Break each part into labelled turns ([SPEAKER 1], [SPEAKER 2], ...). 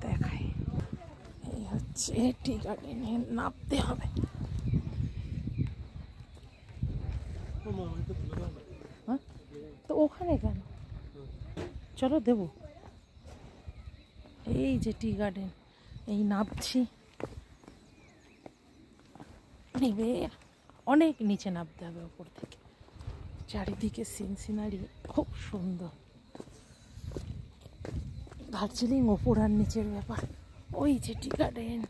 [SPEAKER 1] দেখাই, এই হচ্ছে টি গার্ডেনে নামতে হবে। তো ওখানে কেন, চলো দেবো। এই যে টি গার্ডেন, এই নামছি, নেবে অনেক নিচে নামতে হবে ওপর থেকে। চারিদিকে সিনারি খুব সুন্দর। দার্জিলিং ওপর আর নিচের ব্যাপার। ওই যে টি গার্ডেন,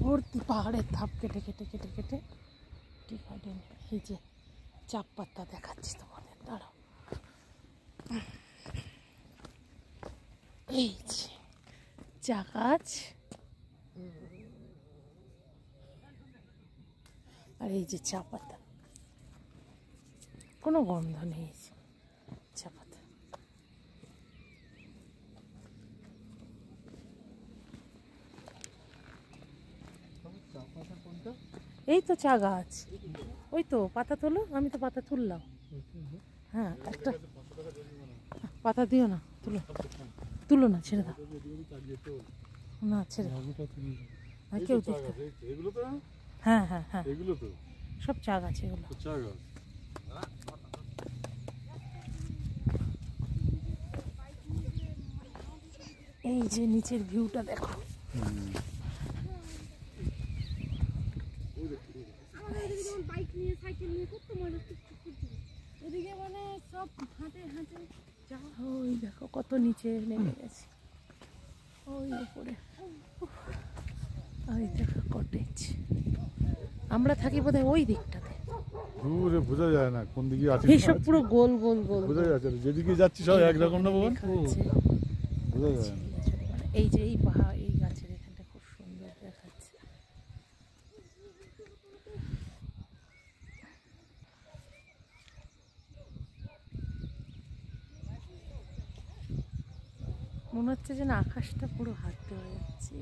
[SPEAKER 1] ভর্তি পাহাড়ের ধাপ কেটে কেটে কেটে কেটে টি গার্ডেন। এই যে চাপ পাতা দেখাচ্ছি তোমাদের, দাঁড়াও। এই যে চা গাছ, আর এই যে চা পাতা, কোনো গন্ধ নেই চা পাতা। এই তো চা গাছ, ওই তো পাতা তোলো, আমি তো পাতা তুললাম। হ্যাঁ, একটা পাতা দিও না, তুলো তুলো না, ছেড়ে দাও না, ছেড়ে দাও, কেউ দেখতে। হ্যাঁ হ্যাঁ হ্যাঁ, সব চা গাছ এগুলো। এই যে নিচের ভিউটা দেখো। ওই দেখো কত নিচে নেমে গেছে, ওই উপরে। ওই দেখো কটেজ, আমরা থাকি বোধহয় ওই দিকটাতে,
[SPEAKER 2] দূরে বোঝা যায় না কোন দিকে আছে।
[SPEAKER 1] এইসব পুরো গোল গোল গোল
[SPEAKER 2] বোঝা যাচ্ছে, যেদিকে যাচ্ছি সব একরকম না, বোঝা যায়।
[SPEAKER 1] এই যে এই পাহাড়, এই গাছের এখানটা খুব সুন্দর দেখাচ্ছে। মনে হচ্ছে যেন আকাশটা পুরো হাতে হয়ে যাচ্ছে।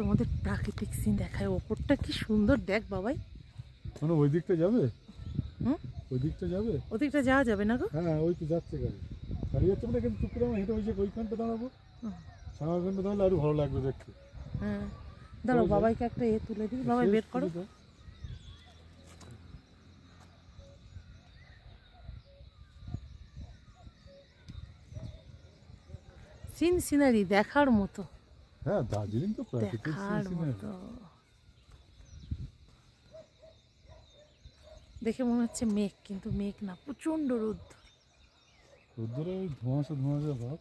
[SPEAKER 1] তোমাদের প্রাকৃতিক সিন দেখায়, ওপরটা কি সুন্দর দেখ বাবাই।
[SPEAKER 2] মানে ওই দিকটা যাবে? ওই দিকটা যাবে?
[SPEAKER 1] ওই দিকটা যাওয়া যাবে না গো?
[SPEAKER 2] হ্যাঁ, ওই তো যাচ্ছে গাড়ি, গাড়ি যাচ্ছে মানে কিন্তু চুপ করে হেঁটে ওই যে ওইখানটা দাঁড়াবো, সামনে দাঁড়ালে আরো ভালো লাগবে দেখতে।
[SPEAKER 1] হ্যাঁ, দাঁড়াও বাবাইকে একটা তুলে দিই, বাবাই বের করো। সিনারি দেখার মতো।
[SPEAKER 2] হ্যাঁ, দার্জিলিং তো প্রাকৃতিক সিনারি।
[SPEAKER 1] দেখে মনে হচ্ছে মেঘ, কিন্তু মেঘ না, প্রচন্ড রোদ্দুর।
[SPEAKER 2] রোদ্দুরে ওই ধোঁয়াশা ধোঁয়াশা ভাব।